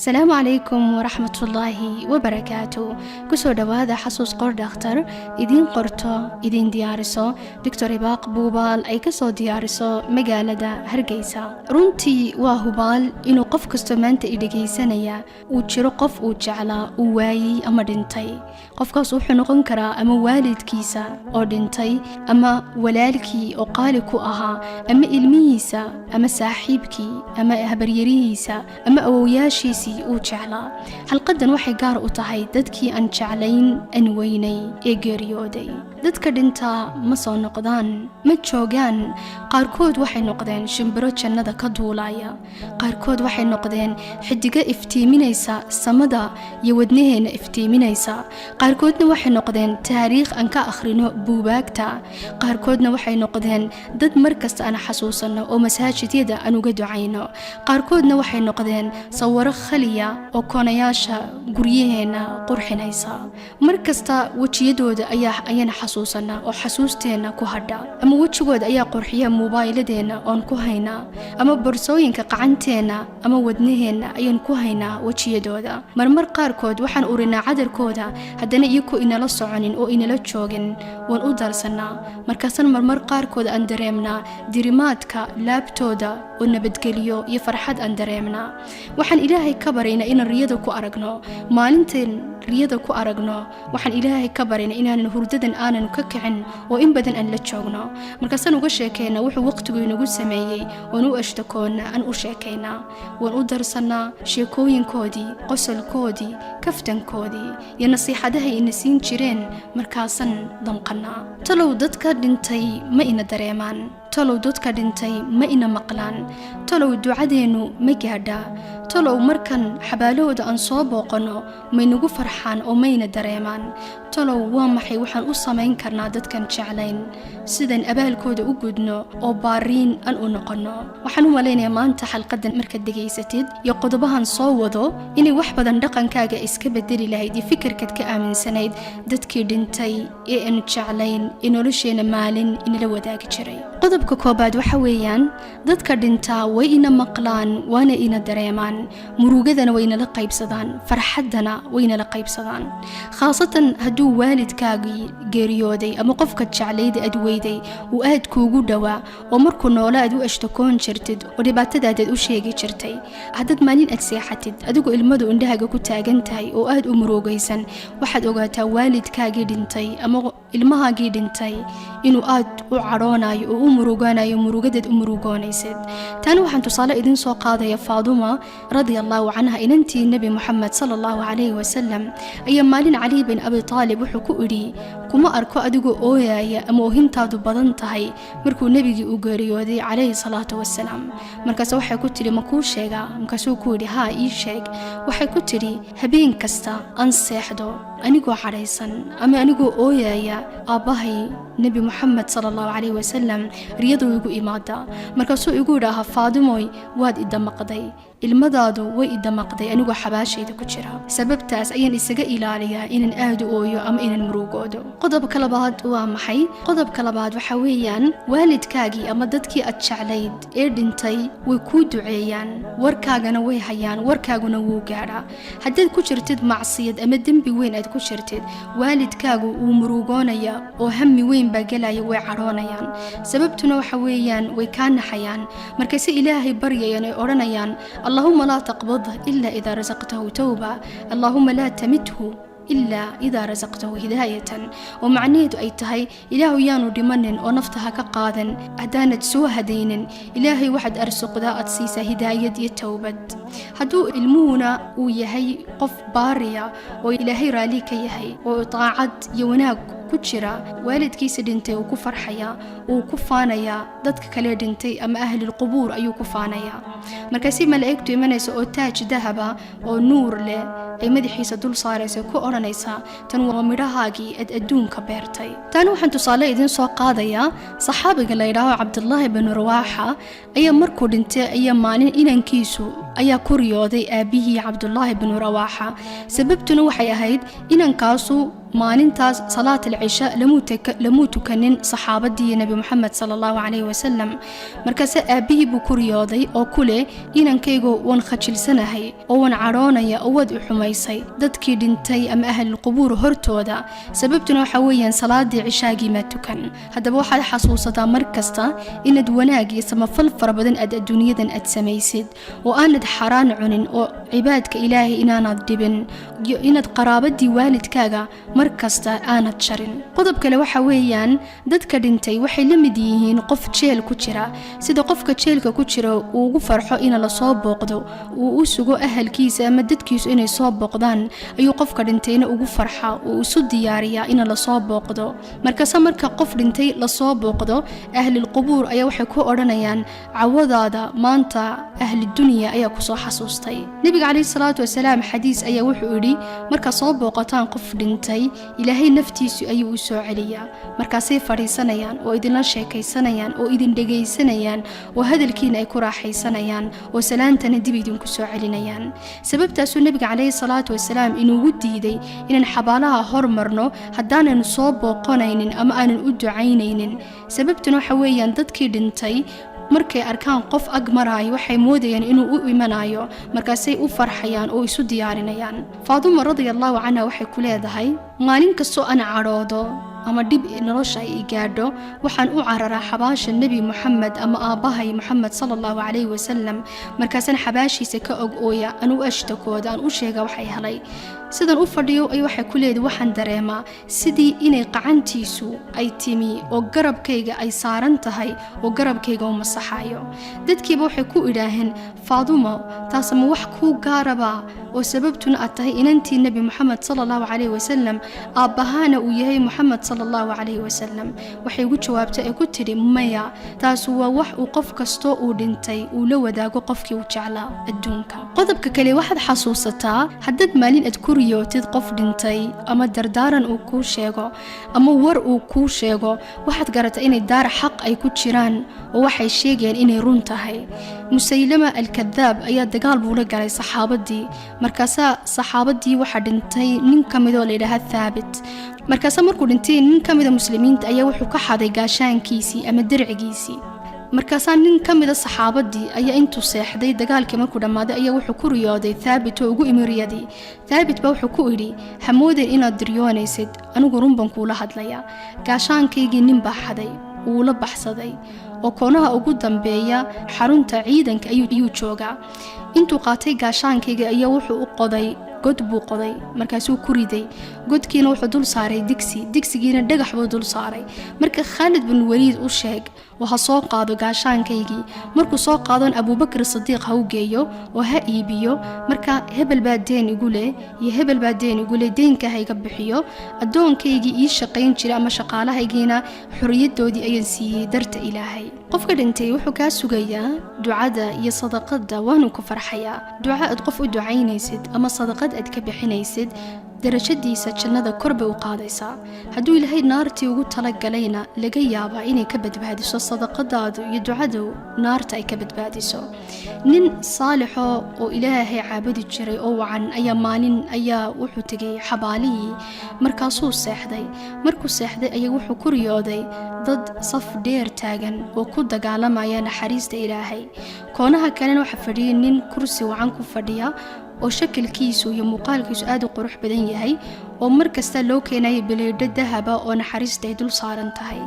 السلام عليكم ورحمة الله وبركاته. كسو دوادا حسوس قور داختر إدين قرطو إدين ديارسو دكتور إباق بوبال أي كسو ديارسو مقالة هرقيسا رونتي واهوبال إنو قف كستمانت إدقيسانيا وجرو قف وجعلا وواي أما دنتي قف كاسوح نغنكرا أما والد كيسا أو دنتي أما ولالكي أو قالكو أها أما إلميسا أما ساحيبكي أما هبريريسا أما أوياشيسي uu jeclaa. Halqadan waxay gaar u tahay dadkii aan jeclayn aan weynay ee geeriyooday. Dadka dhintaa ma soo noqdaan, ma joogaan. Qaarkood waxay noqdeen shimbiro jannada ka duulaya. Qaarkood waxay noqdeen xidiga iftiiminaysa samada iyo wadnaheena iftiiminaysa. Qaarkoodna waxay noqdeen taariikh aan ka akhrino buugaagta. Qaarkoodna waxay noqdeen dad markasta aan xasuusano oo masaajidada aan uga ducayno. Qaarkoodna waxay noqdeen sawiro khaliya oo koonayaasha guryaheena qurxinaysa. Markasta wajiyadooda ayaan xasuusana oo xasuusteena ku hadha. Ama wajigooda ayaa qurxiya moobiladeena oon ku haynaa. Ama borsooyinka qacanteena ama wadnaheena ayaan ku haynaa wajiyadooda. Marmar qaarkood waxaan urinaa cadarkooda haddana iyagoo inala soconin oo inala joogin waan u dalsanaa. Markaasan marmar qaarkood aan dareemnaa dirimaadka laabtooda oo nabadgeliyo iyo farxad aan dareemnaa. waxaan ilaahay ka baraynaa inaan riyada ku aragno. maalinteen riyada ku aragno waxaan ilaahay ka baraynaa inaan hurdadan aanan ka kicin oo in badan aan la joogno. markaasaan uga sheekeynaa wuxuu waqtigu inagu sameeyay oo u ashtakoona aan u sheekeynaa. waan u darsanaa sheekooyinkoodii, qosolkoodii, kaftankoodii iyo nasiixadaha ina siin jireen. markaasan danqanaa. talow dadka dhintay ma ina dareemaan. talow dadka dhintay ma ina maqlaan. talow ducadeenu ma gaadha. talow markan xabaalahooda aan soo booqano maynagu farxaan oo mayna dareemaan. talow waa maxay waxaan u samayn karnaa dadkan jeclayn sidaan abaalkooda u gudno oo baariin aan u noqono. waxaan u malaynayaa maanta xalqadan markaad degaysatid iyo qodobahan soo wado inay wax badan dhaqankaaga iska bedeli lahayd iyo fikirkaad ka aaminsanayd dadkii dhintay ee aan jeclayn ee nolosheena maalin inala wadaagi jiray. qodobka koobaad waxa weeyaan dadka dhintaa way ina maqlaan waana ina dareemaan. murugadana way inala qaybsadaan, farxadana way inala qaybsadaan. khaasatan hadduu waalidkaagii geeriyooday ama qofka jeclayda aad weyday uu aad kuugu dhawaa oo markuu noola aad u ashtakoon jirtid oo dhibaatadaadaad u sheegi jirtay. haddaad maalin aad seexatid adigoo ilmadu indhahaaga ku taagan tahay oo aad u murugaysan waxaad ogaataa waalidkaagii dhintay ama ilmahaagii dhintay inuu aad u cadhoonayo oo u muruganayo murugadaad u murugoonaysid. taana waxaan tusaale idin soo qaadaya Faaduma radiyallahu anha inantii Nabi Muhammad sallallahu alayhi wasallam ayaa maalin Ali bin Abi Talib wuxuu ku iri kuma arko adigoo ooyaya ama oohintaadu badan tahay markuu nabigii u geeriyooday alayhi salaatu wassalaam. markaas waxay ku tiri ma kuu sheegaa? markaasuu ku yiri haa ii sheeg. waxay ku tiri habeen kasta aan seexdo anigoo cadhaysan ama anigoo ooyaya aabahay Nabi Muhammad sallallahu alayhi wasallam riyadu igu imaada. markaasuu igu yiraahdo Faadimoy waad idamaqday, ilmadaadu way idamaqday anigoo xabaashayda ku jira. sababtaas ayaan isaga ilaaliyaa inaan aad u ooyo ama inaan murugoodo. qodobka labaad waa maxay? qodobka labaad waxa weeyaan waalidkaagii ama dadkii aad jeclayd ee dhintay way kuu duceeyaan, warkaagana way hayaan, warkaaguna wuu gaadhaa. haddaad ku jirtid macsiyad ama dembi weyn aad ku jirtid waalidkaagu wuu murugoonaya oo hammi weyn baa gelaya, way cadhoonayaan. sababtuna waxa weeyaan way kaa naxayaan. markaase ilaahay baryayaan ay odhanayaan اللهم لا تقبضه إلا إذا رزقته توبة، اللهم لا تمته إلا إذا رزقته هداية. ومعنيه أي تهي إلهي يانو دمنن ونفتها كقاذن أدانت سوى هدين إلهي واحد أرسق ذات سيسا هداية يتوبد. هدو المونا ويهي قف باريا وإلهي راليك يهي وطاعد يوناك كجرا والدكيس دنتي وكفرحيا وكفانيا dadka kale dhintay ama ahli القبور ayuu ku faanaya. markaasi malaa'igtu imanayso oo taaj dahaba oo nuur leh ay madaxiisa dul saarayso ku oranaysa tan waa midhahaagii aad adduunka beertay. tan waxaan tusaale idin soo qaadayaa saxaabiga la yiraahdo Abdullah ibn Rawaha ayaa markuu dhintay ayaa maalin inankiisu ayaa ku riyooday aabihii Abdullah ibn Rawaha. sababtuna waxay ahayd inankaasu maalintaas salaat al-cisha lamuu tukanin saxaabadii Nabi Muhammad sallallahu alayhi wasallam. markaas aabihii buu ku riyooday oo kule leh inankaygu waan khajilsanahay oo waan cadhoonaya oo waad u xumaysay dadkii dhintay ama ahlul qubuur hortooda sababtuna waxa weeyaan salaadii cishaagii ma tukan haddaba waxaad xasuusataa mar kasta inaad wanaag iyo samafal fara badan aad adduunyadan aad samaysid oo aanad xaraan cunin oo cibaadka ilaahay inaanad dhibin iyo inaad qaraabadii waalidkaaga mar kasta aanad jarin qodob kale waxa weeyaan dadka dhintay waxay la mid yihiin qof jeel ku jira sida qofka jeelka ku jira uu ugu farxo in la soo booqdo uu u sugo ahalkiisa ama dadkiisu inay soo booqdaan ayuu qofka dhintayna ugu farxa uu isu diyaariyaa in la soo booqdo marka qof dhintay la soo booqdo ahlul qubuur ayaa waxay ku oranayaan cawadaada maanta ahli dunya ayaa ku soo xasuustay nabiga kaleey salaatu wasalaam xadiis ayaa wuxuu yiri marka soo booqataan qof dhintay ilaahay naftiisu ayuu u soo celiyaa markaasay fariisanayaan oo idin la sheekaysanayaan oo idin dhageysanayaan oo hadalkiina ay ku raaxaysanayaan oo salaantana dib idin ku soo celinayaan sababtaasuu nabiga kaleey salaatu wasalaam inuu diiday inaan xabaalaha hormarno hadaanan soo booqanaynin ama aanan u ducaynaynin sababtuna waxa weeyaan dadkii dhintay markay arkaan qof ag maraayo waxay moodayaan inuu u imanayo markaasay u farxayaan oo isu diyaarinayaan Faaduma radiyallahu anha waxay ku leedahay maalin kastoo aan cadhoodo ama dib nolosha ay gaadho waxaan u cararaa xabaasha nabi Muhammad ama aabahay Muhammad sallallahu alayhi wasallam markaasan xabaashiisa ka og ooya aan u ashtakooda aan u sheega waxay helay sidan u fadhiyo ay waxay ku leedahay waxaan dareemaa sidii inay qacantiisu ay timi oo garabkayga ay saaran tahay oo garabkayga u masaxayo dadkiiba waxay ku idhaaheen Faaduma taas ma wax ku gaaraba oo sababtuna aad tahay inantii nabi Muhammad sallallahu alayhi wasallam aabahana uu yahay Muhammad sallallahu alayhi wasallam waxay ugu jawaabtay ku tiri maya taas waa wax uu qof kasto uu dhintay uu la wadaago qofkii uu jeclaa adduunka qodobka kale waxaad xasuusataa haddad maalin aad ku riyootid qof dhintay ama dardaaran uu ku sheego ama war uu ku sheego waxaad garataa inay daar xaq ay ku jiraan oo waxay sheegeen inay run tahay Musaylama al-Kadhaab ayaa dagaal buu la galay saxaabadii markaas saxaabadii waxa dhintay nin kamid oo leeyahay Thabit markaas markuu dhintay nin kamid muslimiinta ayaa wuxuu ka xaday gaashaankiisii ama dircigiisii markaas nin kamid saxaabadii ayaa intuu seexday dagaalkii markuu dhamaaday ayaa wuxuu ku riyooday Thabit oo ugu imiriyadii Thabit ba wuxuu ku yiri hamoodeen inaad diryoonaysid anigu runban kula hadlaya gaashaankaygii nin baa xaday uu la baxsaday oo koonaha ugu dambeeya xarunta ciidanka ayuu joogaa intuu qaatay gaashaankayga ayaa wuxuu u qoday god buu qoday markaasuu ku riday godkiina wuxuu dul saaray digsigiina dhagax buu dul saaray marka Khalid bin Waliid u sheeg waxa soo qaado gaashaankaygii markuu soo qaadon Abu Bakr Siddiq ha u geeyo oo ha iibiyo marka hebel baa deen igu leh iyo hebel baa deen igu leh deenka hayga bixiyo addoonkaygii ii shaqayn jiray ama shaqaalahaygiina xuriyadoodii ayaan siiyay darta Ilaahay qofka dhintay wuxuu ka sugayaa ducada iyo sadaqada waanu ku farxayaa duca aad qof u ducaynaysid ama sadaqad aad ka bixinaysid darajadiisa jannada korba u qaadaysa hadduu Ilaahay naartii ugu tala galayna laga yaabaa inay ka badbaadiso sadaqadaadu iyo ducadu naarta ay ka badbaadiso nin saalixo oo Ilaahay caabudi jiray oo wacan ayaa maalin ayaa wuxuu tagay xabaalihii markaasuu seexday markuu seexday ayaa wuxuu ku riyooday dad saf dheer taagan oo ku dagaalamaya naxariista Ilaahay koonaha kalena waxa fadhiyay nin kursi wacan ku fadhiya oo shakilkiisu iyo muuqaalkiisu aad u qurux badan yahay oo markasta loo keenay bileedho dahaba oo naxariista ay dul saaran tahay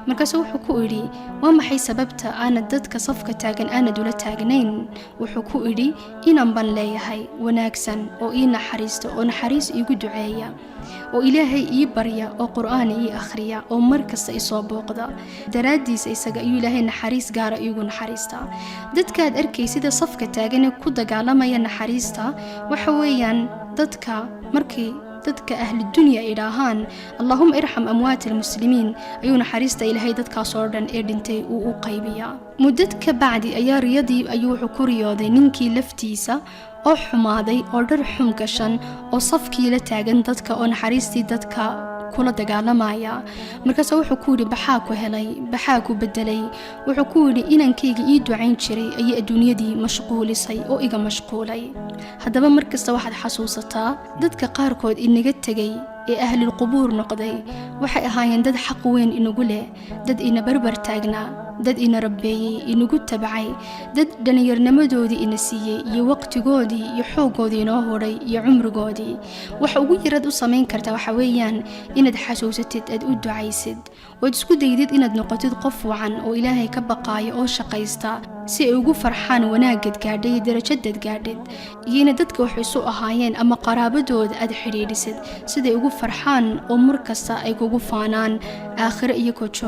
markaas wuxuu ku yiri waa maxay sababta aan dadka safka taagan aan dula taagnayn wuxuu ku yiri inaan ban leeyahay wanaagsan oo ii naxariisto oo naxariis igu duceeya oo Ilaahay ii barya oo Qur'aan ii akhriya oo markasta i soo booqda daraadiisa isaga ayuu Ilaahay naxariis gaar ah igu naxariista dadka aad arkay sida safka taagan ku dagaalamaya naxariista waxa weeyaan dadka markii dadka ahli dunya ilaahan Allahumma irham amwaat almuslimiin ayuu naxariista Ilaahay dadkaas oo dhan ee dhintay uu u qaybiya mudad ka bacdi ayaa riyadii ayuu wuxuu ku riyooday ninkii laftiisa oo xumaaday oo dhar xum gashan oo safkii la taagan dadka oo naxariistii dadka kula dagaalamaya markaas wuxuu ku yiri baxaa ku helay baxaa ku bedelay wuxuu ku yiri inankayga ii ducayn jiray ay adduunyadii mashquulisay oo iga mashquulay haddaba markasta waxaad xasuusataa dadka qaarkood inaga tagay ee ahlulqubuur noqday waxay ahaayeen dad xaq weyn inagu leh, dad ina barbar taagnaa, dad ina rabbeeyey, inagu tabcay, dad dhallinyarnimadoodii ina siiyey iyo waqtigoodii iyo xooggoodii inoo hodhay iyo cumrigoodii. waxa ugu yarad u samayn karta waxa weeyaan inaad xasuusatid, aad u ducaysid, ood isku daydid inaad noqotid qof wacan oo ilaahay ka baqaayo oo shaqaysta si ay ugu farxaan wanaagad gaadhay darajadaad gaadhid, iyo ina dadka wax isu ahaayeen ama qaraabadooda aad xidhiidhisid siday ugu farxaan oo mar kasta ay kugu faanaan aakhiro iyo kojo.